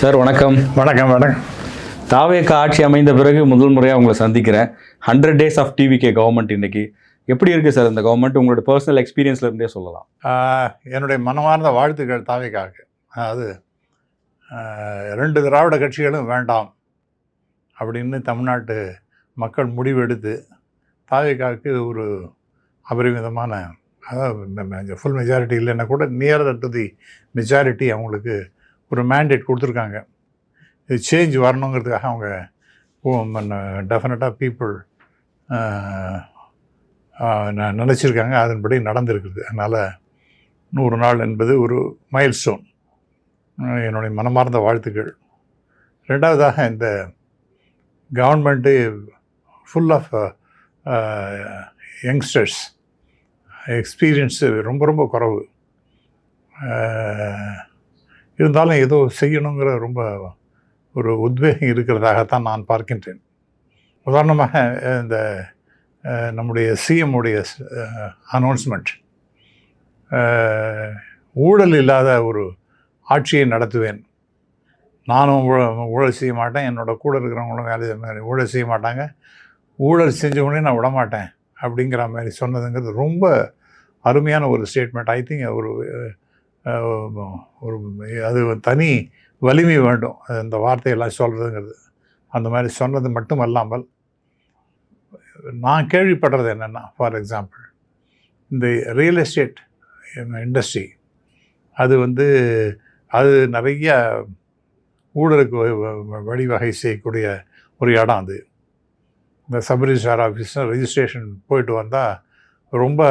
Sir வணக்கம். வணக்கம். வணக்கம். தாவேக ஆட்சி அமைந்த பிறகு முதல் முறையாக உங்களை சந்திக்கிறேன். 100 days ஆஃப் டிவிகே கவர்மெண்ட் இன்னைக்கு எப்படி இருக்குது சார் இந்த கவர்மெண்ட்? உங்களோட பர்சனல் எக்ஸ்பீரியன்ஸ்ல இருந்தே சொல்லலாம். என்னுடைய மனமார்ந்த வாழ்த்துக்கள் தாவேகாவுக்கு. அது 2 திராவிட கட்சிகளும் வேண்டாம் அப்படின்னு தமிழ்நாட்டு மக்கள் முடிவெடுத்து தாவேகாவுக்கு ஒரு அபரிமிதமான, அதாவது ஃபுல் மெஜாரிட்டி இல்லைன்னா கூட நியர் டு தி மெஜாரிட்டி அவங்களுக்கு ஒரு மேண்டேட் கொடுத்துருக்காங்க. இது சேஞ்ச் வரணுங்கிறதுக்காக அவங்க டெஃபினட்டாக பீப்புள் நினச்சிருக்காங்க. அதன்படி நடந்திருக்குது. அதனால் 100 நாள் என்பது ஒரு மைல் ஸ்டோன். என்னுடைய மனமார்ந்த வாழ்த்துக்கள். ரெண்டாவதாக, இந்த government full of youngsters, experience ரொம்ப ரொம்ப குறைவு. இருந்தாலும் ஏதோ செய்யணுங்கிற ரொம்ப ஒரு உத்வேகம் இருக்கிறதாகத்தான் நான் பார்க்கின்றேன். உதாரணமாக, இந்த நம்முடைய சிஎம்முடைய அனௌன்ஸ்மெண்ட், ஊழல் இல்லாத ஒரு ஆட்சியை நடத்துவேன், நானும் ஊழல் செய்ய மாட்டேன், என்னோடய கூட இருக்கிறவங்களும் வேலை ஊழல் செய்ய மாட்டாங்க, ஊழல் செஞ்சவங்களே நான் விடமாட்டேன் அப்படிங்கிற மாதிரி சொன்னதுங்கிறது ரொம்ப அருமையான ஒரு ஸ்டேட்மெண்ட். ஐ திங்க் ஒரு அது தனி வலிமை வேண்டும் அந்த வார்த்தையெல்லாம் சொல்கிறதுங்கிறது. அந்த மாதிரி சொன்னது மட்டும் அல்லாமல், நான் கேள்விப்படுறது என்னென்னா, ஃபார் எக்ஸாம்பிள், இந்த ரியல் எஸ்டேட் இண்டஸ்ட்ரி அது நிறைய ஊழலுக்கு வழிவகை செய்யக்கூடிய ஒரு இடம். அது இந்த சப் ரிஜிஸ்ட்ரார் ஆஃபீஸில் ரெஜிஸ்ட்ரேஷன் போயிட்டு வந்தால் ரொம்ப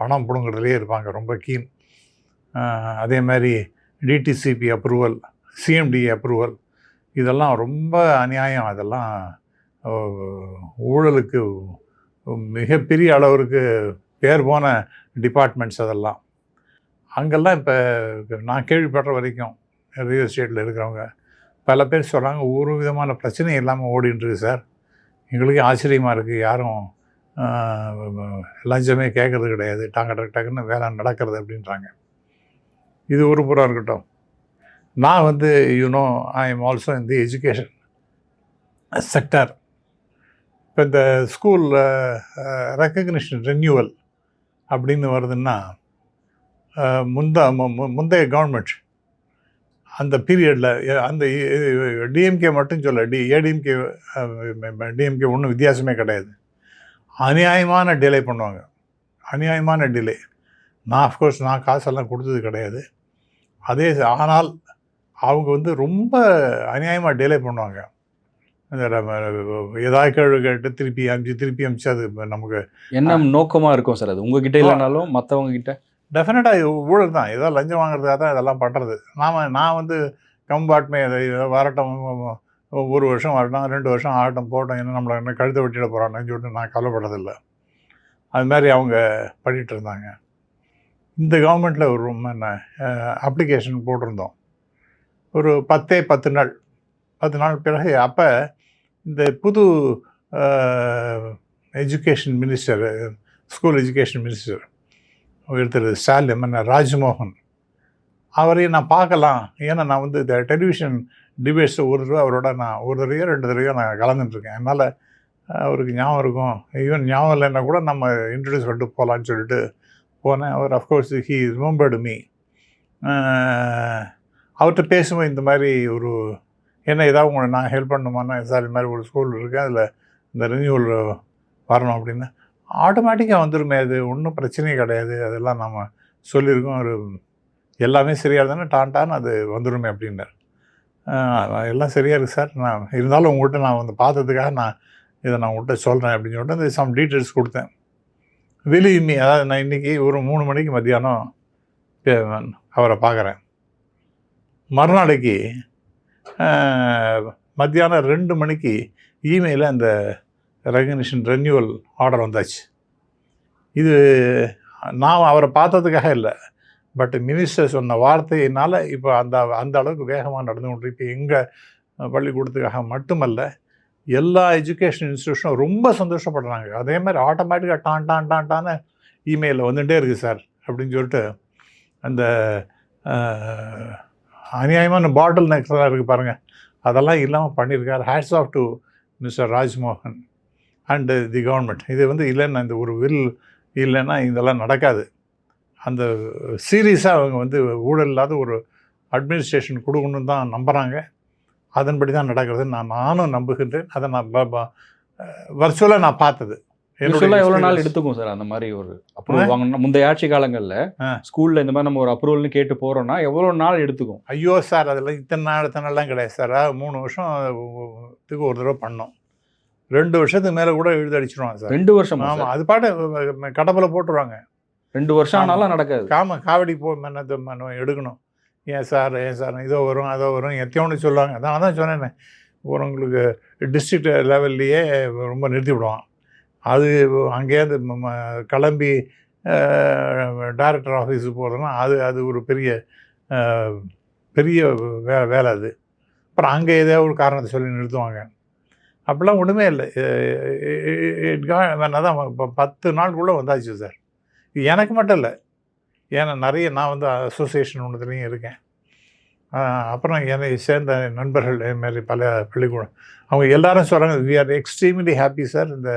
பணம் பிடுங்கிறதுலே இருப்பாங்க, ரொம்ப கீன். அதே மாதிரி டிடிசிபி அப்ரூவல், சிஎம்டிஏ அப்ரூவல், இதெல்லாம் ரொம்ப அநியாயம். அதெல்லாம் ஊழலுக்கு மிகப்பெரிய அளவிற்கு பேர் போன டிபார்ட்மெண்ட்ஸ். அதெல்லாம் அங்கெல்லாம் இப்போ நான் கேள்விப்படுற வரைக்கும் ரியல் எஸ்டேட்டில் இருக்கிறவங்க பல பேர் சொல்கிறாங்க, ஒரு விதமான பிரச்சனையும் இல்லாமல் ஓடிட்டுருக்கு சார், எங்களுக்கு ஆச்சரியமாக இருக்குது, யாரும் லஞ்சமே கேட்குறது கிடையாது, டக்குன்னு வேலை நடக்கிறது அப்படின்றாங்க. இது ஒரு புறம் இருக்கட்டும். நான் I am also in the education sector. இப்போ இந்த ஸ்கூல் ரெக்கக்னிஷன் ரெனியூவல் அப்படின்னு வருதுன்னா, முந்தைய கவர்மெண்ட் அந்த பீரியடில் அந்த டிஎம்கே மட்டும் சொல்ல, டிஎம்கே ஒன்றும் வித்தியாசமே கிடையாது, அநியாயமான டிலே பண்ணுவாங்க, அநியாயமான டிலே. நான் அஃப்கோர்ஸ் காசெல்லாம் கொடுத்தது கிடையாது. ஆனால் அவங்க ரொம்ப அநியாயமாக டிலே பண்ணுவாங்க. ஏதாவது கேள்வி கேட்டு திருப்பி அமிச்சு அது நமக்கு என்ன நோக்கமாக இருக்கும் சார்? அது உங்ககிட்ட இல்லைனாலும் மற்றவங்க கிட்ட டெஃபினட்டாக ஊழல் தான். ஏதோ லஞ்சம் வாங்குறதுக்காக தான் இதெல்லாம் பண்ணுறது. நான் கம்பாட்மே வரட்டும், 1 வருஷம் வரட்டும், 2 வருஷம் ஆகட்டும், போட்டோம், என்ன நம்மளை என்ன கழுத்தை வெட்டிட போகிறான்னு சொல்லிட்டு நான் கவலைப்படுறதில்லை. அது மாதிரி அவங்க பண்ணிகிட்டு இருந்தாங்க. இந்த கவர்மெண்ட்டில் ஒரு அப்ளிகேஷன் போட்டிருந்தோம், ஒரு 10 நாள் பிறகு. அப்போ இந்த புது education minister, school education minister ஒருத்தர் ஸ்டாலின், ராஜ்மோகன், அவரையும் நான் பார்க்கலாம். ஏன்னா நான் இந்த டெலிவிஷன் டிபேட்ஸில் அவரோட நான் 1 தடவையோ 2 தடவையோ நான் கலந்துட்டுருக்கேன். அதனால் அவருக்கு ஞாபகம் இருக்கும். ஈவன் ஞாபகம் இல்லைன்னா கூட நம்ம இன்ட்ரடியூஸ் பண்ணிட்டு போகலான்னு சொல்லிட்டு போனேன். அவர் அஃப்கோர்ஸ் ஹி ரிமெம்பர்டு மீ. அவர்கிட்ட பேசும்போது இந்த மாதிரி ஏதாவது உங்களை நான் ஹெல்ப் பண்ணணுமான்னா, சார் இந்த மாதிரி ஒரு ஸ்கூல் இருக்குது, அதில் இந்த ரினியூவல் வரணும் அப்படின்னு, ஆட்டோமேட்டிக்காக வந்துடுமே, அது ஒன்றும் பிரச்சனையே கிடையாது, அதெல்லாம் நம்ம சொல்லியிருக்கோம், ஒரு எல்லாமே சரியாக இருந்தானே டான்டான்னு அது வந்துடுமே அப்படின்னார். எல்லாம் சரியாக இருக்குது சார், நான் இருந்தாலும் உங்கள்கிட்ட நான் பார்த்ததுக்காக இதை நான் உங்கள்கிட்ட சொல்கிறேன் அப்படின்னு சொல்லிட்டு அந்த சம் டீட்டெயில்ஸ் கொடுத்தேன். வெளியுமே, அதாவது நான் இன்றைக்கி ஒரு 3 மணிக்கு மத்தியானம் அவரை பார்க்குறேன். மறுநாளைக்கு மத்தியானம் 2 மணிக்கு இமெயிலில் அந்த ரெகக்னிஷன் ரெனியூவல் ஆர்டர் வந்தாச்சு. இது நான் அவரை பார்த்ததுக்காக இல்லை, பட் மினிஸ்டர் சொன்ன வார்த்தையினால் இப்போ அந்த அளவுக்கு வேகமாக நடந்து கொண்டு. இப்போ எங்கள் பள்ளிக்கூடத்துக்காக மட்டுமல்ல, எல்லா எஜுகேஷன் இன்ஸ்டியூஷனும் ரொம்ப சந்தோஷப்படுறாங்க. அதே மாதிரி ஆட்டோமேட்டிக்காக டான்டான்னு இமெயிலில் வந்துகிட்டே இருக்குது சார் அப்படின்னு சொல்லிட்டு அந்த அநியாயமான பாட்டில் நெக்ஸ்லாம் இருக்குது பாருங்கள், அதெல்லாம் இல்லாமல் பண்ணியிருக்கார். Hats off to mister Rajmohan and the government. இது வந்து இல்லைன்னா, இந்த ஒரு வில் இல்லைன்னா இதெல்லாம் நடக்காது. அந்த சீரியஸாக அவங்க வந்து ஊழல் இல்லாத ஒரு அட்மினிஸ்ட்ரேஷன் கொடுக்கணுன்னு தான் நம்புகிறாங்க. அதன்படி தான் நடக்கிறது. நானும் நம்புகின்றேன். அதை நான் வர்ச்சுவலாக நான் பார்த்தது. எவ்வளோ நாள் எடுத்துக்கும் சார் அந்த மாதிரி ஒரு அப்ரூவல் வாங்கணும்? முந்தைய ஆட்சி காலங்களில் ஸ்கூலில் இந்த மாதிரி நம்ம ஒரு அப்ரூவல்னு கேட்டு போகிறோன்னா எவ்வளோ நாள் எடுத்துக்கும்? ஐயோ சார், அதெல்லாம் இத்தனை நாள்லாம் கிடையாது சார். 3 வருஷத்துக்கு ஒரு தடவை பண்ணோம். 2 வருஷத்துக்கு மேலே கூட எழுதடிச்சிருவாங்க சார். 2 வருஷம்? ஆமாம், அது பாட்டு கடப்பில் போட்டுருவாங்க. 2 வருஷம் ஆனாலும் நடக்காது. காவடி எடுக்கணும். ஏன் சார் இதோ வரும் அதோ வரும் எத்தையோன்னு சொல்லுவாங்க. அதான் சொன்னேன், உங்களுக்கு டிஸ்ட்ரிக்ட் லெவல்லையே ரொம்ப நிறுத்தி விடுவான். அது அங்கேருந்து கிளம்பி டைரக்டர் ஆஃபீஸுக்கு போகிறதுனா அது ஒரு பெரிய வேலை அது. அப்புறம் அங்கே ஏதோ ஒரு காரணத்தை சொல்லி நிறுத்துவாங்க. அப்படிலாம் ஒன்றுமே இல்லை. அதான் இப்போ 10 நாளுக்குள்ளே வந்தாச்சு சார். எனக்கு மட்டும் இல்லை, ஏன்னா நான் வந்து அசோசியேஷன் ஒன்றுத்துலேயும் இருக்கேன். அப்புறம் என்னை சேர்ந்த நண்பர்கள் இதுமாரி பல பள்ளிக்கூடம் அவங்க எல்லாரும் சொல்கிறாங்க, we are extremely happy sir. இந்த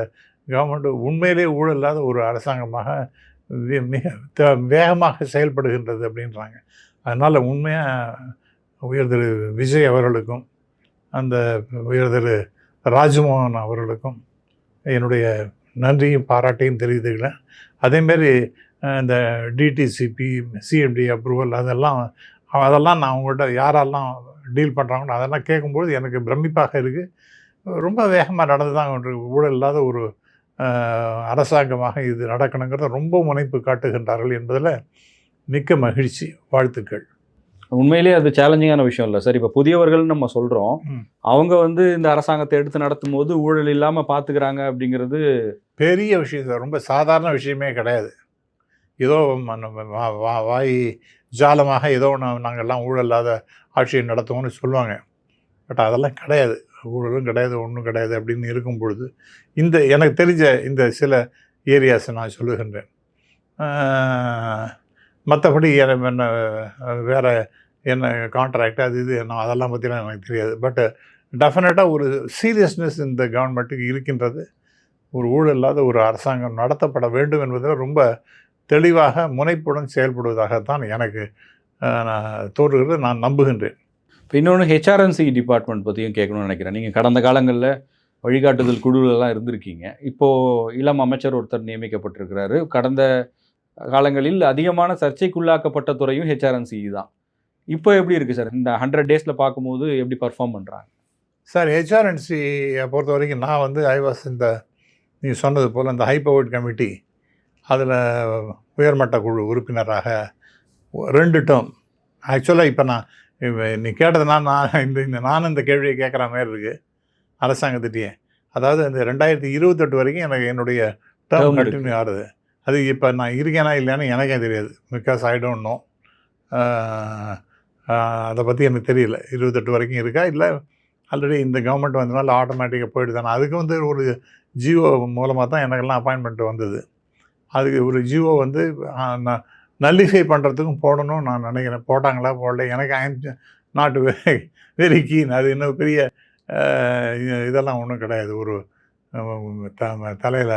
கவர்மெண்ட் உண்மையிலே ஊழல் இல்லாத ஒரு அரசாங்கமாக மிக வேகமாக செயல்படுகின்றது அப்படின்றாங்க. அதனால் உண்மையாக உயர் திரு விஜய் அவர்களுக்கும் அந்த உயர் திரு ராஜ்மோகன் அவர்களுக்கும் என்னுடைய நன்றியும் பாராட்டையும் தெரிவித்துக்கிறேன். அதேமாரி இந்த டிடிசிபி சிஎம்டி அப்ரூவல் அதெல்லாம் நான் அவங்கள்ட்ட யாரெல்லாம் டீல் பண்ணுறாங்களோ அதெல்லாம் கேட்கும்போது எனக்கு பிரமிப்பாக இருக்குது. ரொம்ப வேகமாக நடந்து தான் ஊழல் இல்லாத ஒரு அரசாங்கமாக இது நடக்கணுங்கிறத ரொம்ப முனைப்பு காட்டுகின்றார்கள் என்பதில் மிக்க மகிழ்ச்சி. வாழ்த்துக்கள். உண்மையிலேயே அது சேலஞ்சிங்கான விஷயம் இல்லை சார். இப்போ புதியவர்கள்னு நம்ம சொல்கிறோம், அவங்க வந்து இந்த அரசாங்கத்தை எடுத்து நடத்தும் போது ஊழல் இல்லாமல் பார்த்துக்கிறாங்க அப்படிங்கிறது பெரிய விஷயம் சார். ரொம்ப சாதாரண விஷயமே கிடையாது. ஏதோ வாய் ஜாலமாக ஏதோ நாங்கள்லாம் ஊழல் இல்லாத ஆட்சியை நடத்துவோம்னு சொல்லுவாங்க. பட் அதெல்லாம் கிடையாது. ஊழலும் கிடையாது, ஒன்றும் கிடையாது அப்படின்னு இருக்கும் பொழுது எனக்கு தெரிஞ்ச இந்த சில ஏரியாஸை நான் சொல்லுகின்றேன். மற்றபடி என்ன வேறு என்ன கான்ட்ராக்ட் அது இது என்ன அதெல்லாம் பற்றிலாம் எனக்கு தெரியாது. பட் டெஃபினட்டாக ஒரு சீரியஸ்னஸ் இந்த கவர்மெண்ட்டுக்கு இருக்கின்றது. ஒரு ஊழல் இல்லாத ஒரு அரசாங்கம் நடத்தப்பட வேண்டும் என்பதில் ரொம்ப தெளிவாக முனைப்புடன் செயல்படுவதாகத்தான் எனக்கு தோன்றுகிறது. நான் நம்புகின்றேன். இப்போ இன்னொன்று ஹெச்ஆர்என்சி டிபார்ட்மெண்ட் பற்றியும் கேட்கணும்னு நினைக்கிறேன். நீங்கள் கடந்த காலங்களில் வழிகாட்டுதல் குழுவெல்லாம் இருந்திருக்கீங்க. இப்போது இளம் அமைச்சர் ஒருத்தர் நியமிக்கப்பட்டிருக்கிறாரு. கடந்த காலங்களில் அதிகமான சர்ச்சைக்குள்ளாக்கப்பட்ட துறையும் ஹெச்ஆர்என்சி தான். இப்போ எப்படி இருக்குது சார்? இந்த 100 டேஸில் பார்க்கும்போது எப்படி பர்ஃபார்ம் பண்ணுறாங்க சார்? ஹெச்ஆர்என்சியை பொறுத்த வரைக்கும் நான் வந்து நீ சொன்னது போல் இந்த ஹை பவர்ட் கமிட்டி அதில் உயர்மட்ட குழு உறுப்பினராக 2 டேர்ம். ஆக்சுவலாக இப்போ நீ கேட்டதுனா நானும் இந்த கேள்வியை கேட்குற மாதிரி இருக்குது அரசாங்கத்திட்டே. அதாவது இந்த 2028 வரைக்கும் எனக்கு என்னுடைய டேர்ம் கண்டினியூ ஆகுது. அது இப்போ நான் இருக்கேனா இல்லைன்னு எனக்கே தெரியாது. Because I don't know. அதை பற்றி எனக்கு தெரியல. 28 வரைக்கும் இருக்கா இல்லை ஆல்ரெடி இந்த கவர்மெண்ட் வந்ததுனால ஆட்டோமேட்டிக்காக போயிட்டு தானே. அதுக்கு வந்து ஒரு ஜிஓ மூலமாக தான் எனக்கெல்லாம் அப்பாயின்மெண்ட் வந்தது. அதுக்கு ஒரு ஜிஓ வந்து நல்லிஃபை பண்ணுறதுக்கும் போடணும்னு நான் நினைக்கிறேன். போட்டாங்களா போடல எனக்கு I am not very keen. அது இன்னும் பெரிய இதெல்லாம் ஒன்றும் கிடையாது. ஒரு தலையில்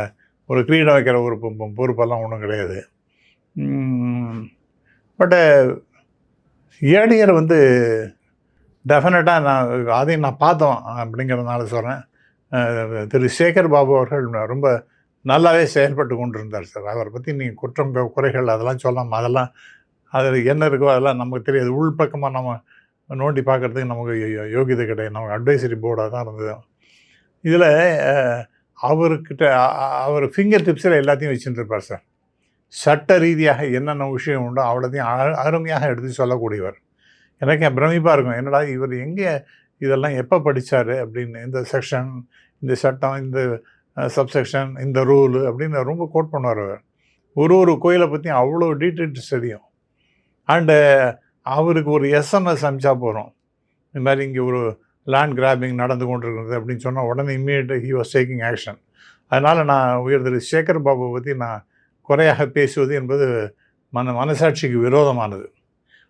ஒரு கிரீடம் வைக்கிற ஒரு பொறுப்பெல்லாம் ஒன்றும் கிடையாது. பட்டு ஏர்லியர் வந்து டெஃபினட்டாக அதையும் நான் பார்த்தோம் அப்படிங்கிறதுனால சொல்கிறேன். திரு சேகர் பாபு அவர்கள் ரொம்ப நல்லாவே செயல்பட்டு கொண்டு இருந்தார் சார். அவரை பற்றி நீங்கள் குற்றம் குறைகள் அதெல்லாம் சொல்லலாம். அதெல்லாம் அதில் என்ன இருக்கோ அதெல்லாம் நமக்கு தெரியாது. உள்பக்கமாக நம்ம நோண்டி பார்க்குறதுக்கு நமக்கு யோகியதை கிடையாது. நமக்கு அட்வைசரி போர்டாக தான் இருந்தது. இதில் அவர் ஃபிங்கர் டிப்ஸில் எல்லாத்தையும் வச்சுருப்பார் சார். சட்ட ரீதியாக என்னென்ன விஷயம் உண்டோ அவ்வளோத்தையும் அருமையாக எடுத்து சொல்லக்கூடியவர். எனக்கு பிரமிப்பாக இருக்கும், என்னடா இவர் எங்கே இதெல்லாம் எப்போ படித்தார் அப்படின்னு. இந்த செக்ஷன், இந்த சட்டம், இந்த சப்செக்ஷன், இந்த ரூலு அப்படின்னு ரொம்ப கோட் பண்ணுவார் அவர். ஒரு கோயிலை பற்றியும் அவ்வளோ டீட்டெயில்ஸ் தெரியும். அண்டு அவருக்கு ஒரு எஸ்எம்எஸ் அனுப்பிச்சா போகிறோம், இந்த மாதிரி இங்கே ஒரு லேண்ட் கிராபிங் நடந்து கொண்டு இருக்கிறது அப்படின்னு சொன்னால் உடனே இம்மீடியட்டாக ஹி வாஸ் டேக்கிங் ஆக்ஷன். அதனால் நான் உயர் திரு சேகர் பாபுவை பற்றி நான் குறையாக பேசுவது என்பது மனசாட்சிக்கு விரோதமானது.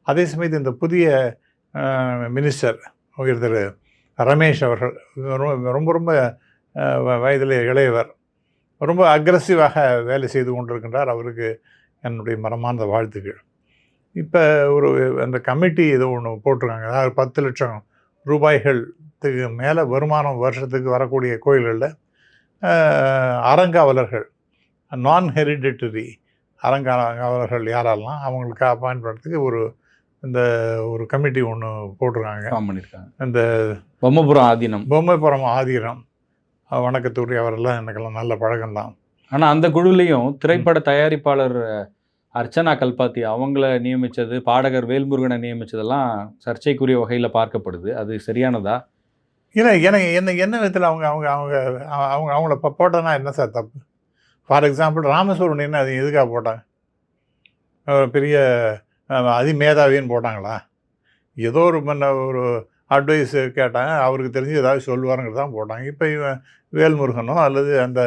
அதே சமயத்தில் இந்த புதிய மினிஸ்டர் திரு ரமேஷ் அவர்கள் ரொம்ப ரொம்ப வயதில் இளையவர், ரொம்ப அக்ரஸிவாக வேலை செய்து கொண்டிருக்கின்றார். அவருக்கு என்னுடைய மனமார்ந்த வாழ்த்துக்கள். இப்போ அந்த கமிட்டி ஏதோ ஒன்று போட்டிருக்காங்க. அதாவது 10 லட்சம் ரூபாய்களுக்கு மேலே வருமானம் வருஷத்துக்கு வரக்கூடிய கோயில்களில் அறங்காவலர்கள், நான் ஹெரிடிட்டரி அறங்காவலர்கள் யாரெல்லாம் அவங்களுக்கு அப்பாயின்ட் பண்ணுறதுக்கு ஒரு கமிட்டி ஒன்று போட்டிருக்காங்க. இந்த பொம்மைப்புறம் ஆதீனம் வணக்கத்தூரி அவரெல்லாம் எனக்கெல்லாம் நல்ல பழக்கம்தான். ஆனால் அந்த குழுலையும் திரைப்பட தயாரிப்பாளர் அர்ச்சனா கல்பாத்தி அவங்கள நியமித்தது, பாடகர் வேல்முருகனை நியமித்ததெல்லாம் சர்ச்சைக்குரிய வகையில் பார்க்கப்படுது. அது சரியானதா? இல்லை, எனக்கு என்ன விதத்தில் அவங்கள போட்டோன்னா என்ன சார் தப்பு? ஃபார் எக்ஸாம்பிள் ராமசுப்ரமணியன் அது எதுக்காக போட்டாங்க? பெரிய அதிமேதாவின்னு போட்டாங்களா? ஏதோ ஒரு அட்வைஸ் கேட்டாங்க, அவருக்கு தெரிஞ்சு ஏதாவது சொல்லுவாருங்கிறது தான் போட்டாங்க. இப்போ இவன் வேல்முருகனோ அல்லது அந்த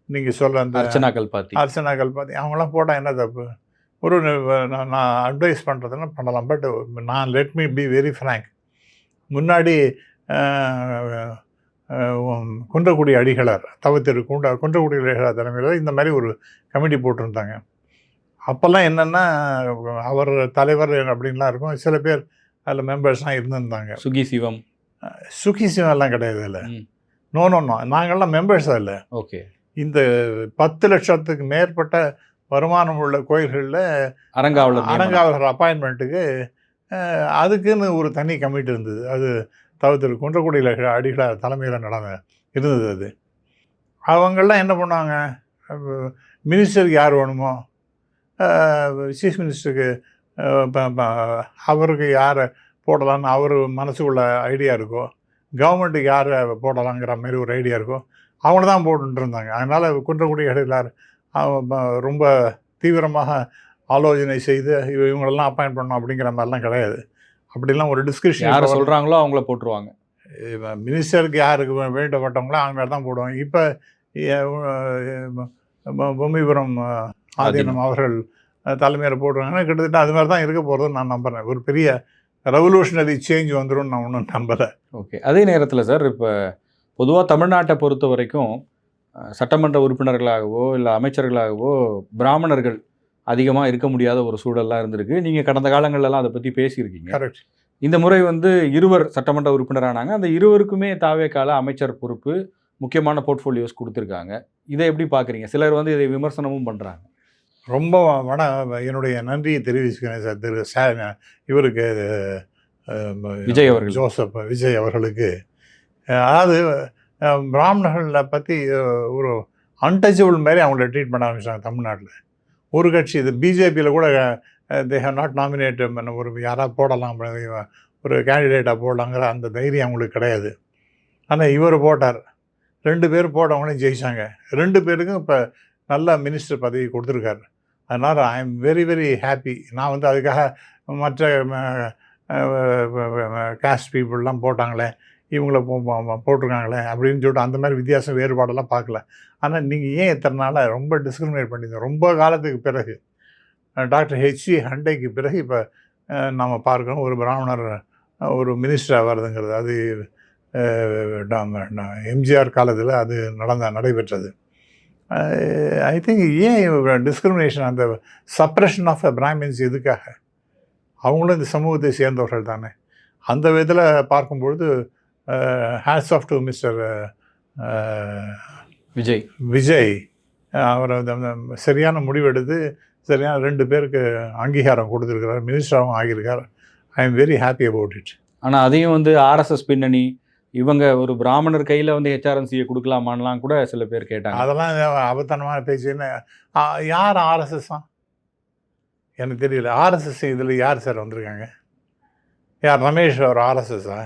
நீங்கள் சொல்ல அந்த அர்ச்சனா கல்பாத்தி அவங்களாம் போட்டால் என்ன தப்பு? நான் அட்வைஸ் பண்ணுறதுன்னா பண்ணலாம். பட் நான் let me be very frank. முன்னாடி குன்றக்குடி அடிகளார் தவத்திரு குன்றக்குடி அடிகளார் தலைமையில் இந்த மாதிரி ஒரு கமிட்டி போட்டிருந்தாங்க. அப்போல்லாம் என்னென்னா அவர் தலைவர் அப்படின்லாம் இருக்கும். சில பேர் அதில் மெம்பர்ஸ்லாம் இருந்திருந்தாங்க. சுகி சிவம் எல்லாம் கிடையாது இல்லை. நோ நாங்கள்லாம் மெம்பர்ஸ் இல்லை. ஓகே. இந்த 10 லட்சத்துக்கு மேற்பட்ட வருமானம் உள்ள கோயில்களில் அறங்காவலர் அப்பாயின்மெண்ட்டுக்கு அதுக்குன்னு ஒரு தனி கமிட்டி இருந்தது. அது தவிர்த்து குன்றக்குடியில் அடிகளார் தலைமையில் இருந்தது. அது அவங்கெல்லாம் என்ன பண்ணாங்க, மினிஸ்டருக்கு யார் வேணுமோ, சீஃப் மினிஸ்டருக்கு அவருக்கு யாரை போடலான்னு அவர் மனசுக்குள்ள ஐடியா இருக்கோ, கவர்மெண்ட்டுக்கு யாரை போடலாங்கிற மாதிரி ஒரு ஐடியா இருக்கோ, அவங்கள தான் போட்டுட்டு இருந்தாங்க. அதனால் குன்றக்குடி அடிகளார் ரொம்ப தீவிரமாக ஆலோசனை செய்து இவங்களெல்லாம் அப்பாயின்ட் பண்ணணும் அப்படிங்கிற மாதிரிலாம் கிடையாது. அப்படிலாம் ஒரு டிஸ்கஷன் யார் சொல்கிறாங்களோ அவங்கள போட்டுருவாங்க. மினிஸ்டருக்கு யாருக்கு வேண்டப்பட்டவங்களோ அவங்க தான் போடுவாங்க. இப்போ பொம்மைபுரம் ஆதீனம் அவர்கள் தலைமையில் போடுறாங்கன்னா கிட்டத்தட்ட அது மாதிரி தான் இருக்க போகிறதுன்னு நான் நம்புகிறேன். ஒரு பெரிய ரெவல்யூஷனரி சேஞ்ச் வந்துடும் நான் ஒன்றும் நம்பலை. ஓகே. அதே நேரத்தில் சார், இப்போ பொதுவாக தமிழ்நாட்டை பொறுத்த வரைக்கும் சட்டமன்ற உறுப்பினர்களாகவோ இல்லை அமைச்சர்களாகவோ பிராமணர்கள் அதிகமாக இருக்க முடியாத ஒரு சூழல்லாம் இருந்திருக்கு. நீங்கள் கடந்த காலங்கள்லாம் அதை பற்றி பேசியிருக்கீங்க. கரெக்ட். இந்த முறை இருவர் சட்டமன்ற உறுப்பினரானாங்க. அந்த இருவருக்குமே தாவேக்கால அமைச்சர் பொறுப்பு, முக்கியமான போர்ட்ஃபோலியோஸ் கொடுத்துருக்காங்க. இதை எப்படி பார்க்குறீங்க? சிலர் இதை விமர்சனமும் பண்ணுறாங்க. ரொம்ப என்னுடைய நன்றியை தெரிவிச்சுக்கிறேன் சார் இவருக்கு விஜய் அவர்கள், ஜோசப் விஜய் அவர்களுக்கு. அதாவது பிராமணர்களை பற்றி ஒரு அன்டச்சபிள் மாதிரி அவங்கள ட்ரீட் பண்ண ஆரம்பிச்சாங்க தமிழ்நாட்டில். ஒரு கட்சி இது பிஜேபியில் கூட தே ஹவ் நாட் நாமினேட் ஒரு யாராவது போடலாம், ஒரு கேண்டிடேட்டாக போடலாங்கிற அந்த தைரியம் அவங்களுக்கு கிடையாது. ஆனால் இவர் போட்டார். 2 பேர் போட்டவங்களையும் ஜெயிச்சாங்க. 2 பேருக்கும் இப்போ நல்ல மினிஸ்டர் பதவி கொடுத்துருக்காரு. அதனால் ஐ எம் வெரி வெரி ஹாப்பி. நான் அதுக்காக மற்ற காஸ்ட் பீப்புளெலாம் போட்டாங்களே, இவங்கள போட்டிருக்காங்களே அப்படின்னு சொல்லிட்டு அந்த மாதிரி வித்தியாசம் வேறுபாடெல்லாம் பார்க்கல. ஆனால் நீங்கள் ஏன் இத்தனை நாளாக ரொம்ப டிஸ்கிரிமினேட் பண்ணியிருந்தோம்? ரொம்ப காலத்துக்கு பிறகு டாக்டர் ஹெச்சி ஹண்டைக்கு பிறகு இப்போ நம்ம பார்க்கணும் ஒரு பிராமணர் ஒரு மினிஸ்டராக வருதுங்கிறது. அது எம்ஜிஆர் காலத்தில் அது நடைபெற்றது. ஐ திங்க் ஏன் டிஸ்கிரிமினேஷன், அந்த சப்ரஷன் ஆஃப் பிராமின்ஸ் எதுக்காக? அவங்களும் இந்த சமூகத்தை சேர்ந்தவர்கள் தானே. அந்த விதத்தில் பார்க்கும்பொழுது hats off to mister Vijay. அவர் சரியான முடிவெடுத்து சரியான 2 பேருக்கு அங்கீகாரம் கொடுத்துருக்கிறார், மினிஸ்டராகவும் ஆகியிருக்கார். I am very happy about it. ஆனால் அதையும் ஆர்எஸ்எஸ் பின்னணி, இவங்க ஒரு பிராமணர் கையில் ஹெச்ஆர்என்சியை கொடுக்கலாமான்லாம் கூட சில பேர் கேட்டாங்க. அதெல்லாம் அபத்தனமான பேச்சுன்னு. யார் ஆர்எஸ்எஸ்ஸா? எனக்கு தெரியல. ஆர்எஸ்எஸ் இதில் யார் சார் வந்திருக்காங்க? யார் ரமேஷ் ஒரு ஆர்எஸ்எஸ்ஸா?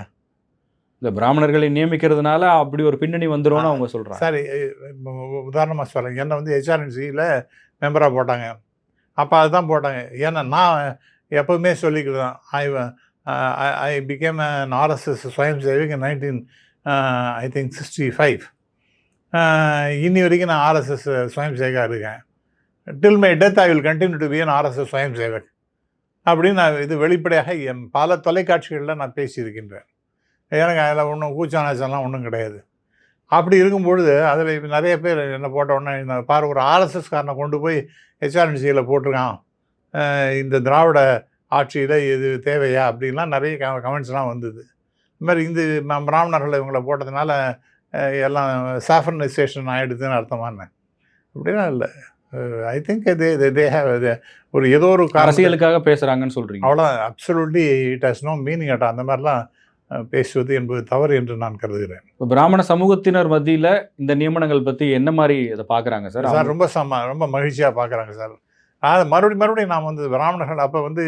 இந்த பிராமணர்களை நியமிக்கிறதுனால அப்படி ஒரு பின்னணி வந்துடும்னு அவங்க சொல்கிறாங்க. சரி, உதாரணமாக சொல்கிறேன். என்னை ஹெச்ஆர்என்சியில் மெம்பராக போட்டாங்க. அப்போ அதுதான் போட்டாங்க. ஏன்னா நான் எப்போவுமே சொல்லிக்கிறேன், I became an RSS Swayam Sevak in 1965. இன்னி வரைக்கும் நான் ஆர்எஸ்எஸ் ஸ்வயம் சேவகாக இருக்கேன். Till my death I will continue to be an RSS ஸ்வயம் சேவக். அப்படின்னு நான் இது வெளிப்படையாக என் பல தொலைக்காட்சிகளில் நான் பேசியிருக்கின்றேன். எனக்கு அதில் ஒன்றும் கூச்சானாச்செல்லாம் ஒன்றும் கிடையாது. அப்படி இருக்கும்பொழுது அதில் நிறைய பேர் என்ன போட்ட உடனே இந்த பாரு ஒரு ஆர்எஸ்எஸ்காரனை கொண்டு போய் ஹெச்ஆர்என்சியில் போட்டிருக்கான், இந்த திராவிட ஆட்சியில் இது தேவையா அப்படின்லாம் நிறைய கமெண்ட்ஸ்லாம் வந்தது. இது மாதிரி இந்த பிராமணர்கள் இவங்களை போட்டதுனால எல்லாம் சாஃபர்னைசேஷன் ஆகிடுதுன்னு அர்த்தமானேன். அப்படிலாம் இல்லை. ஐ திங்க் தே ஹேவ் ஒரு ஏதோ ஒரு அரசியலுக்காக பேசுகிறாங்கன்னு சொல்கிறீங்க. அவ்வளோ absolutely it has no meaning at. அந்த மாதிரிலாம் பேசுவது என்பது தவறு என்று நான் கருதுகிறேன். இப்போ பிராமண சமூகத்தினர் மத்தியில் இந்த நியமனங்கள் பற்றி என்ன மாதிரி அதை பார்க்குறாங்க சார்? சார் ரொம்ப மகிழ்ச்சியாக பார்க்குறாங்க சார். அது மறுபடியும் நாம் வந்து பிராமணர்கள் அப்போ வந்து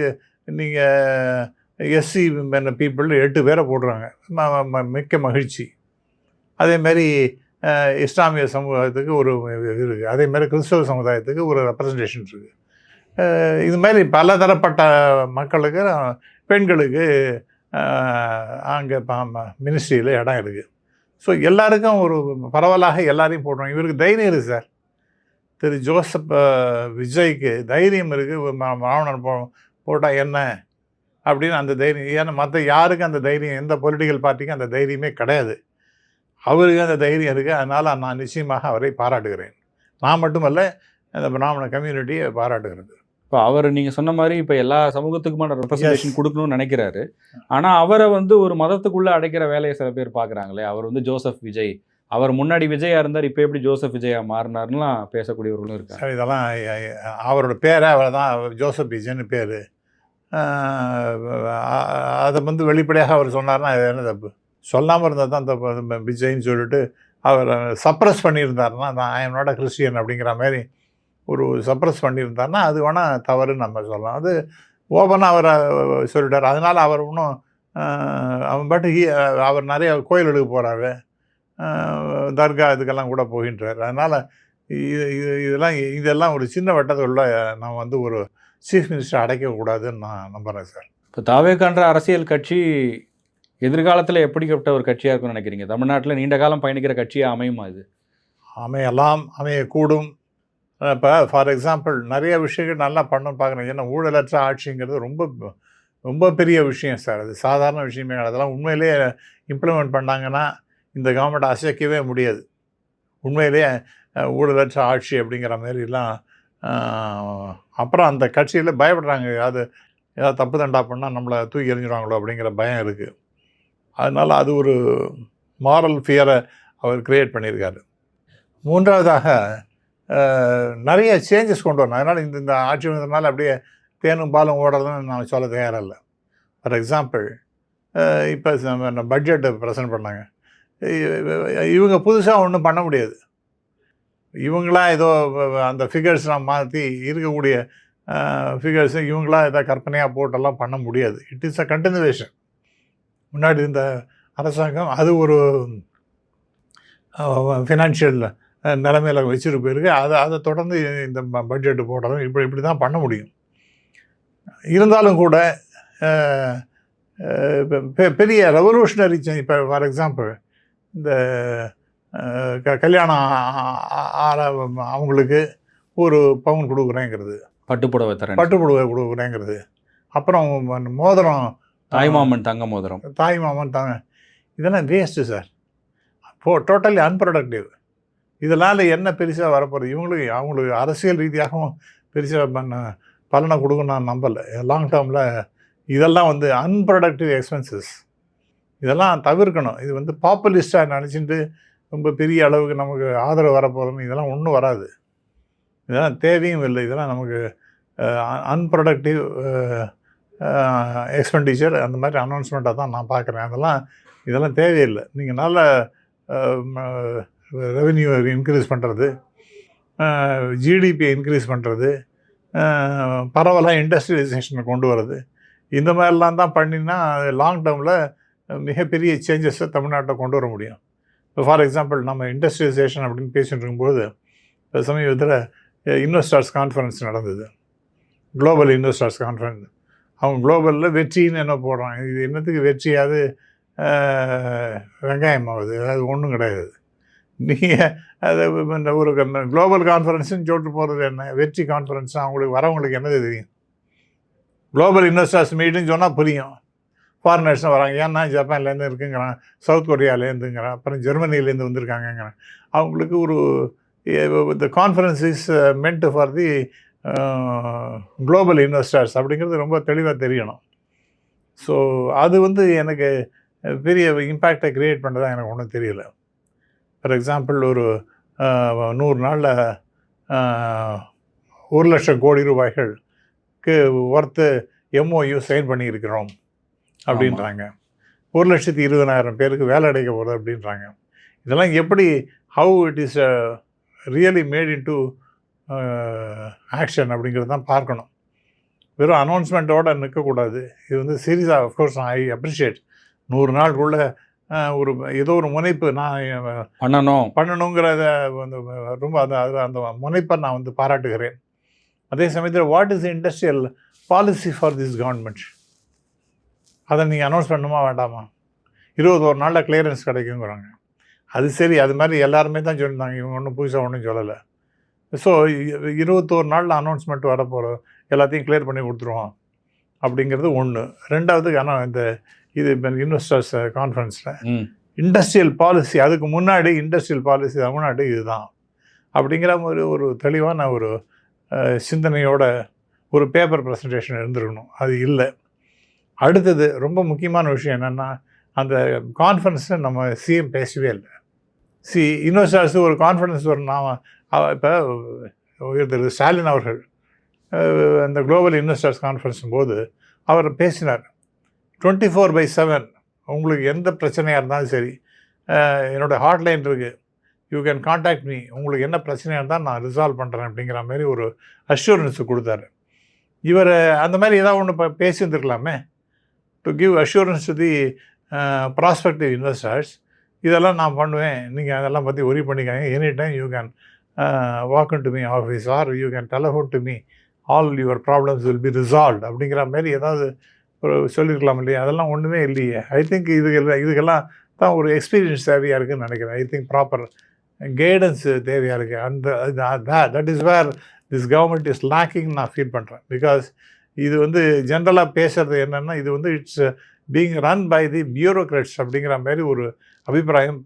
நீங்கள் எஸ்சி பீப்புள் 8 பேரை போடுறாங்க, மிக்க மகிழ்ச்சி. அதேமாரி இஸ்லாமிய சமூகத்துக்கு ஒரு இருக்குது, அதேமாதிரி கிறிஸ்தவ சமுதாயத்துக்கு ஒரு ரெப்ரசன்டேஷன் இருக்குது. இது மாதிரி பலதரப்பட்ட மக்களுக்கு, பெண்களுக்கு அங்கே மினிஸ்ட்ரியில் இடம் இருக்குது. ஸோ எல்லாருக்கும் ஒரு பரவலாக எல்லாரையும் போடுறோம். இவருக்கு தைரியம் இருக்குது சார். திரு ஜோசப் விஜய்க்கு தைரியம் இருக்குது. பிராமணன் போட்டால் என்ன அப்படின்னு அந்த தைரியம். ஏன்னா மற்ற யாருக்கும் அந்த தைரியம், எந்த பொலிட்டிக்கல் பார்ட்டிக்கும் அந்த தைரியமே கிடையாது. அவருக்கு அந்த தைரியம் இருக்குது. அதனால் நான் நிச்சயமாக அவரை பாராட்டுகிறேன். நான் மட்டுமல்ல, அந்த பிராமண கம்யூனிட்டியை பாராட்டுகிறது. இப்போ அவர் நீங்கள் சொன்ன மாதிரி இப்போ எல்லா சமூகத்துக்குமான ரெப்ரசன்டேஷன் கொடுக்கணும்னு நினைக்கிறாரு. ஆனால் அவரை வந்து ஒரு மதத்துக்குள்ளே அடைக்கிற வேலையை சில பேர் பார்க்குறாங்களே. அவர் வந்து ஜோசப் விஜய், அவர் முன்னாடி விஜயா இருந்தார், இப்போ எப்படி ஜோசப் விஜயா மாறினார்லாம் பேசக்கூடியவர்களும் இருக்காங்க. சார் இதெல்லாம் அவரோட பேரை அவர் தான் ஜோசப் விஜய்னு பேர். அதை வந்து வெளிப்படையாக அவர் சொன்னார்னா அது என்ன தப்பு? சொல்லாமல் இருந்தால் தான் தப்பு. விஜய்ன்னு சொல்லிட்டு அவர் சப்ரஸ் பண்ணியிருந்தாருன்னா, நான் ஐ எம் நாட் அ கிறிஸ்டியன் அப்படிங்கிற மாதிரி ஒரு சப்ரஸ் பண்ணியிருந்தாருன்னா அது வேணால் தவறுன்னு நம்ம சொல்லலாம். அது ஓப்பனாக அவர் சொல்லிட்டார். அதனால் அவர் இன்னும் அவன் பாட்டு அவர் நிறைய கோயில்களுக்கு போகிறாரு, தர்கா இதுக்கெல்லாம் கூட போகின்றார். அதனால் இதெல்லாம் ஒரு சின்ன வட்டத்துக்குள்ள நான் வந்து ஒரு சீஃப் மினிஸ்டர் அடைக்கக்கூடாதுன்னு நான் நம்புகிறேன் சார். இப்போ தாவேக்கான்ற அரசியல் கட்சி எதிர்காலத்தில் எப்படிப்பட்ட ஒரு கட்சியாக இருக்குன்னு நினைக்கிறீங்க? தமிழ்நாட்டில் நீண்ட காலம் பயணிக்கிற கட்சியாக அமையுமா இது? அமையலாம், அமையக்கூடும். இப்போ ஃபார் எக்ஸாம்பிள் நிறைய விஷயங்கள் நல்லா பண்ணணும்னு பார்க்குறேன். ஏன்னா ஊழலற்ற ஆட்சிங்கிறது ரொம்ப ரொம்ப பெரிய விஷயம் சார். அது சாதாரண விஷயமே கிடையாது. அதெல்லாம் உண்மையிலேயே இம்ப்ளிமெண்ட் பண்ணாங்கன்னா இந்த கவர்மெண்ட் அசைக்கவே முடியாது. உண்மையிலேயே ஊழலற்ற ஆட்சி அப்படிங்கிற மாதிரிலாம். அப்புறம் அந்த கட்சியில் பயப்படுறாங்க, ஏதாவது தப்பு தண்டா பண்ணால் நம்மளை தூக்கி எறிஞ்சிடுவாங்களோ அப்படிங்கிற பயம் இருக்குது. அதனால் அது ஒரு மாரல் ஃபியரை அவர் க்ரியேட் பண்ணியிருக்காரு. மூன்றாவதாக நிறைய சேஞ்சஸ் கொண்டு வரணும். அதனால் இந்த ஆட்சி வந்ததுனால அப்படியே தேனும் பாலும் ஓடுறதுன்னு நான் சொல்ல தயாரில்ல. ஃபார் எக்ஸாம்பிள் இப்போ பட்ஜெட்டை ப்ரெசென்ட் பண்ணாங்க. இவங்க புதுசாக ஒன்றும் பண்ண முடியாது. இவங்களாம் ஏதோ அந்த ஃபிகர்ஸ்லாம் மாற்றி இருக்கக்கூடிய ஃபிகர்ஸு இவங்களாம் ஏதோ கற்பனையாக போட்டெல்லாம் பண்ண முடியாது. It is a continuation. முன்னாடி இந்த அரசாங்கம் அது ஒரு ஃபினான்ஷியல் நிலைமையில் வச்சுட்டு போயிருக்கு. அதை தொடர்ந்து இந்த பட்ஜெட்டு போடுறதும் இப்படி தான் பண்ண முடியும். இருந்தாலும் கூட பெரிய ரெவல்யூஷனரி சேஞ்ச். இப்போ ஃபார் எக்ஸாம்பிள் இந்த கல்யாணம் அவங்களுக்கு ஒரு பவுன் கொடுக்குறேங்கிறது, பட்டுப்புடவை கொடுக்குறேங்கிறது, அப்புறம் மோதிரம், தாய்மாமன் தங்க மோதிரம், இதெல்லாம் வேஸ்ட்டு சார். Totally unproductive. இதனால் என்ன பெருசாக வரப்போகிறது? அவங்களுக்கு அரசியல் ரீதியாகவும் பெருசாக பலனை கொடுக்க நான் நம்பலை. லாங் டேர்மில் இதெல்லாம் வந்து அன்ப்ரொடக்டிவ் எக்ஸ்பென்சஸ். இதெல்லாம் தவிர்க்கணும். இது வந்து பாப்புலிஸ்டாக நினச்சிட்டு ரொம்ப பெரிய அளவுக்கு நமக்கு ஆதரவு வரப்போகிறோன்னு இதெல்லாம் ஒன்றும் வராது. இதெல்லாம் தேவையும் இல்லை. இதெல்லாம் நமக்கு அன்ப்ரொடக்டிவ் எக்ஸ்பெண்டிச்சர் அந்த மாதிரி அனௌன்ஸ்மெண்ட்டாக தான் நான் பார்க்குறேன். இதெல்லாம் தேவையில்லை. நீங்கள் நல்ல ரெவென்யூ இன்க்ரீஸ் பண்ணுறது, ஜிடிபியை இன்க்ரீஸ் பண்ணுறது, பரவலாக இண்டஸ்ட்ரியலைசேஷனை கொண்டு வர்றது, இந்த மாதிரிலாம் தான் பண்ணினா லாங் டேர்மில் மிகப்பெரிய சேஞ்சஸை தமிழ்நாட்டில் கொண்டு வர முடியும். இப்போ ஃபார் எக்ஸாம்பிள் நம்ம இண்டஸ்ட்ரியலைசேஷன் அப்படின்னு பேசிகிட்டு இருக்கும்போது இப்போ சமீபத்தில் இன்வெஸ்டர்ஸ் கான்ஃபரன்ஸ் நடந்தது, குளோபல் இன்வெஸ்டர்ஸ் கான்ஃபரன்ஸ். அவங்க குளோபலில் வெற்றின்னு என்ன போடுறாங்க? இது என்னத்துக்கு வெற்றியாவது வெங்காயம் ஆகுது? அது ஒன்றும் கிடையாது. நீங்கள் அது இந்த ஒரு குளோபல் கான்ஃபரன்ஸுன்னு சொல்லிட்டு போகிறது என்ன? வெற்றி கான்ஃபரன்ஸ் அவங்களுக்கு வரவங்களுக்கு என்னது தெரியும்? குளோபல் இன்வெஸ்டர்ஸ் மீட்டுன்னு சொன்னால் புரியும். ஃபாரினர்ஸும் வராங்க. ஏன்னா ஜப்பான்லேருந்து இருக்குங்கிறான், சவுத் கொரியாலேருந்துங்கிறான், அப்புறம் ஜெர்மனிலேருந்து வந்திருக்காங்கங்கிறான். அவங்களுக்கு ஒரு the conference is meant for the global investors அப்படிங்கிறது ரொம்ப தெளிவாக தெரியணும். ஸோ அது வந்து எனக்கு பெரிய இம்பேக்டை க்ரியேட் பண்ணுறதா எனக்கு ஒன்றும் தெரியல. ஃபார் எக்ஸாம்பிள் ஒரு 100 நாளில் 1,00,000 கோடி ரூபாய்களுக்கு ஒர்த்து MOU சைன் பண்ணியிருக்கிறோம் அப்படின்றாங்க. 1,20,000 பேருக்கு வேலை அடைக்க போகுது அப்படின்றாங்க. இதெல்லாம் எப்படி, how it is really made in to action அப்படிங்கிறது தான் பார்க்கணும். வெறும் அனௌன்ஸ்மெண்ட்டோடு நிற்கக்கூடாது. இது வந்து சீரியஸாக அஃப்கோர்ஸ் ஐ அப்ரிஷியேட். 100 நாளுக்குள்ள ஒரு ஏதோ ஒரு முனைப்பு நான் பண்ணணுங்கிறத வந்து ரொம்ப அந்த முனைப்பை நான் வந்து பாராட்டுகிறேன். அதே சமயத்தில் what is industrial policy for this government, அதை நீங்கள் அனௌன்ஸ் பண்ணணுமா வேண்டாமா? 21 நாளில் கிளியரன்ஸ் கிடைக்குங்கிறாங்க. அது சரி, அது மாதிரி எல்லாருமே தான் சொல்லியிருந்தாங்க, இவங்க ஒன்றும் புதுசாக ஒன்றும் சொல்லலை. ஸோ 21 நாளில் அனௌன்ஸ்மெண்ட் வரப்போகிறோம், எல்லாத்தையும் கிளியர் பண்ணி கொடுத்துருவோம் அப்படிங்கிறது ஒன்று. ரெண்டாவது, ஆனால் இந்த இது இன்வெஸ்டர்ஸ் கான்ஃபரன்ஸில் இண்டஸ்ட்ரியல் பாலிசி, அதுக்கு முன்னாடி இண்டஸ்ட்ரியல் பாலிசி முன்னாடி இதுதான் அப்படிங்கிற ஒரு தெளிவான ஒரு சிந்தனையோட ஒரு பேப்பர் ப்ரெசன்டேஷன் இருந்திருக்கணும். அது இல்லை. அடுத்தது ரொம்ப முக்கியமான விஷயம் என்னென்னா, அந்த கான்ஃபரன்ஸில் நம்ம சிஎம் பேசவே இல்லை. இன்வெஸ்டர்ஸு ஒரு கான்ஃபரன்ஸ் வரும். இப்போ திரு ஸ்டாலின் அவர்கள் அந்த குளோபல் இன்வெஸ்டர்ஸ் கான்ஃபரன்ஸ் போது அவர் பேசினார். 24/7 உங்களுக்கு எந்த பிரச்சனையாக இருந்தாலும் சரி, என்னோடய ஹாட்லைன் இருக்குது, யூ கேன் கான்டாக்ட் மீ, உங்களுக்கு என்ன பிரச்சனையாக இருந்தால் நான் ரிசால்வ் பண்ணுறேன் அப்படிங்கிற மாதிரி ஒரு அஷ்யூரன்ஸு கொடுத்தாரு. இவர் அந்த மாதிரி ஏதாவது ஒன்று பேசியிருந்துருக்கலாமே, to give assurance to the prospective investors. இதெல்லாம் நான் பண்ணுவேன், நீங்கள் அதெல்லாம் பற்றி ஒரி பண்ணிக்காங்க, any time you can walk into me office or you can telephone to me, all your problems will be resolved அப்படிங்கிற மாதிரி ஏதாவது ஒரு சொல்லியிருக்கலாம் இல்லையா? அதெல்லாம் ஒன்றுமே இல்லையே. ஐ திங்க் இதுக்கெல்லாம் தான் ஒரு எக்ஸ்பீரியன்ஸ் தேவையாக இருக்குதுன்னு நினைக்கிறேன். ஐ திங்க் ப்ராப்பர் கைடன்ஸ் தேவையாக இருக்குது. அந்த that is where this government is lacking நான் ஃபீல் பண்ணுறேன். பிகாஸ் இது வந்து ஜென்ரலாக பேசுகிறது என்னென்னா, இது வந்து it's being run by the bureaucrats அப்படிங்கிற மாதிரி ஒரு அபிப்பிராயம்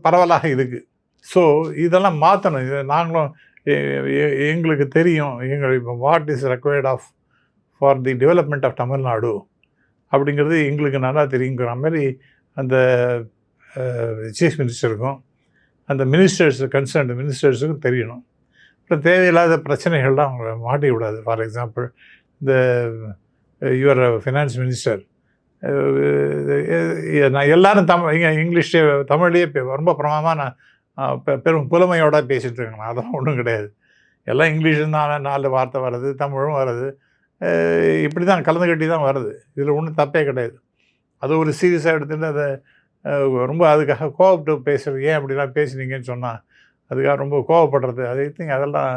பரவலாக இருக்குது. ஸோ இதெல்லாம் மாற்றணும். இதை நாங்களும் எங்களுக்கு தெரியும், இப்போ what is required of for the development of Tamil Nadu அப்படிங்கிறது எங்களுக்கு நல்லா தெரியுங்கிற மாதிரி அந்த சீஃப் மினிஸ்டருக்கும் அந்த கன்சர்ன்டு மினிஸ்டர்ஸுக்கும் தெரியணும். அப்புறம் தேவையில்லாத பிரச்சனைகள்லாம் அவங்க மாட்டி விடாது. ஃபார் எக்ஸாம்பிள், இந்த யுவர் ஃபினான்ஸ் மினிஸ்டர் நான் எல்லோரும் இங்கிலீஷ்லேயே தமிழ்லேயே ரொம்ப பிரமாதமாக நான் பெரும் புலமையோடு பேசிகிட்டு இருக்கேன். அதெல்லாம் ஒன்றும் கிடையாது. எல்லாம் இங்கிலீஷும் தான் 4 வார்த்தை வருது, தமிழும் வருது, இப்படி தான் கலந்து கட்டி தான் வருது. இதில் ஒன்றும் தப்பே கிடையாது. அது ஒரு சீரியஸாக எடுத்துகிட்டு அதை ரொம்ப அதுக்காக கோவப்பட்டு பேசுகிறது, ஏன் அப்படிலாம் பேசுனீங்கன்னு சொன்னால் அதுக்காக ரொம்ப கோவப்படுறது, ஐ திங்க் அதெல்லாம்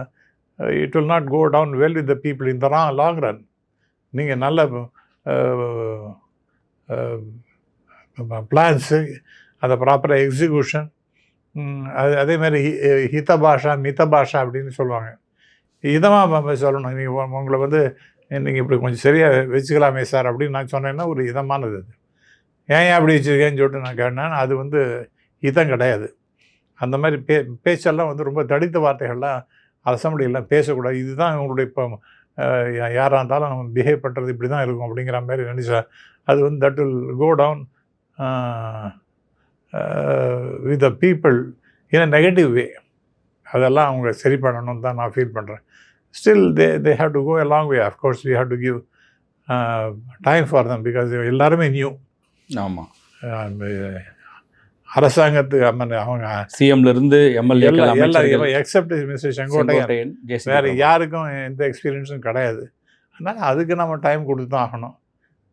it will not go down well with the people in the long run. நீங்கள் நல்ல பிளான்ஸு, அதை ப்ராப்பராக எக்ஸிக்யூஷன், அதே மாதிரி ஹித பாஷா மித பாஷா அப்படின்னு சொல்லுவாங்க. இதமாக சொல்லணும். நீங்கள் உங்களை வந்து நீங்கள் இப்படி கொஞ்சம் சரியாக வச்சுக்கலாமே சார் அப்படின்னு நான் சொன்னேன்னா ஒரு இதமானது. அது ஏன் அப்படி வச்சுருக்கேன்னு சொல்லிட்டு நான் கேட்டேன். அது வந்து இதம் கிடையாது. அந்த மாதிரி பேச்செல்லாம் வந்து ரொம்ப தடித்த வார்த்தைகள்லாம் அசம்பிளியெல்லாம் பேசக்கூடாது. இதுதான் உங்களுடைய இப்போ யாராக இருந்தாலும் நம்ம பிஹேவ் பண்ணுறது இப்படி தான் இருக்கும் அப்படிங்கிற மாதிரி நினச்சா அது வந்து that will go down with the people in a negative way. அதெல்லாம் அவங்க சரி பண்ணணும்னு தான் நான் ஃபீல் பண்ணுறேன். Still they have to go a long way. Of course we have to give time for them because எல்லாருமே நியூ. ஆமாம், அரசாங்கத்துக்கு அவங்க சிஎம்லேருந்து எம்எல்ஏ எல்லாம் எக்ஸப்ட் மிஸ்டர் செங்கோட்டையன் வேறு யாருக்கும் எந்த எக்ஸ்பீரியன்ஸும் கிடையாது. அதனால் அதுக்கு நம்ம டைம் கொடுத்து தான் ஆகணும்.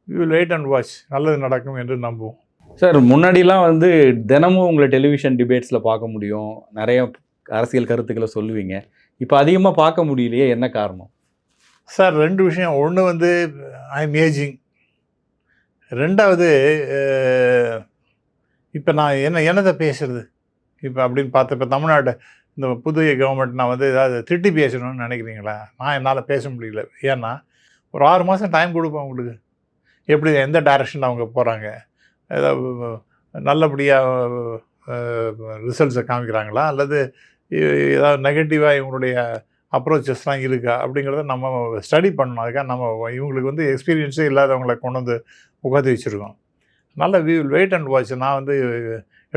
we will wait and watch. நல்லது நடக்கும் என்று நம்புவோம். சார், முன்னாடிலாம் வந்து தினமும் உங்களை டெலிவிஷன் டிபேட்ஸில் பார்க்க முடியும், நிறைய அரசியல் கருத்துக்களை சொல்லுவீங்க. இப்போ அதிகமாக பார்க்க முடியலையே, என்ன காரணம்? சார், 2 விஷயம். ஒன்று வந்து ஐ எம் ஏஜிங். ரெண்டாவது, இப்போ நான் என்னதை பேசுகிறது இப்போ அப்படின்னு பார்த்து, இப்போ தமிழ்நாட்டை இந்த புதிய கவர்மெண்ட் நான் வந்து ஏதாவது திட்டி பேசணும்னு நினைக்கிறீங்களா? நான் என்னால் பேச முடியல. ஏன்னா ஒரு 6 மாதம் டைம் கொடுப்பேன் உங்களுக்கு. எப்படி எந்த டைரக்ஷனில் அவங்க போகிறாங்க, ஏதாவது நல்லபடியாக ரிசல்ட்ஸை காமிக்கிறாங்களா, அல்லது ஏதாவது நெகட்டிவாக இவங்களுடைய அப்ரோச்சஸ்லாம் இருக்கா அப்படிங்கிறத நம்ம ஸ்டடி பண்ணணும். அதுக்காக நம்ம இவங்களுக்கு வந்து எக்ஸ்பீரியன்ஸே இல்லாதவங்களை கொண்டு வந்து உட்காந்து வச்சுருக்கோம். நல்ல we will wait and watch. நான் வந்து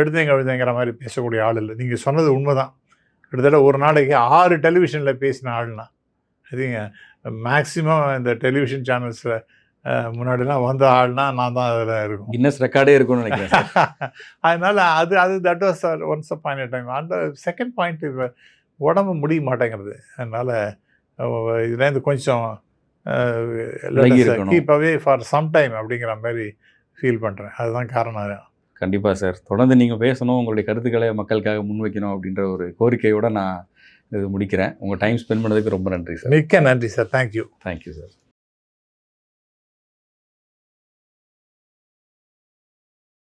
எடுத்தேங்க எழுதேங்கிற மாதிரி பேசக்கூடிய ஆள் இல்லை. நீங்கள் சொன்னது உண்மை தான். கிட்டத்தட்ட ஒரு நாளைக்கு 6 டெலிவிஷனில் பேசின ஆள்னா இதுங்க. மேக்ஸிமம் இந்த டெலிவிஷன் சேனல்ஸில் முன்னாடிலாம் வந்த ஆள்னா நான் தான் அதில் இருக்கும். கின்னஸ் ரெக்கார்டே இருக்கும்னு நினைக்கிறேன் சார். அதனால் that was once a point time. அந்த செகண்ட் பாயிண்ட் இப்போ உடம்பு முடிய மாட்டேங்கிறது. அதனால் இதுலேருந்து கொஞ்சம் விலகி இருக்கணும். Keep away for some time அப்படிங்கிற மாதிரி ஃபீல் பண்ணுறேன். அதுதான் காரணம். கண்டிப்பாக சார். தொடர்ந்து நீங்கள் பேசணும், உங்களுடைய கருத்துக்களை மக்களுக்காக முன்வைக்கணும் அப்படின்ற ஒரு கோரிக்கையோடு நான் இது முடிக்கிறேன். உங்கள் டைம் ஸ்பெண்ட் பண்ணதுக்கு ரொம்ப நன்றி சார். மிக்க நன்றி சார். தேங்க்யூ. Thank you sir.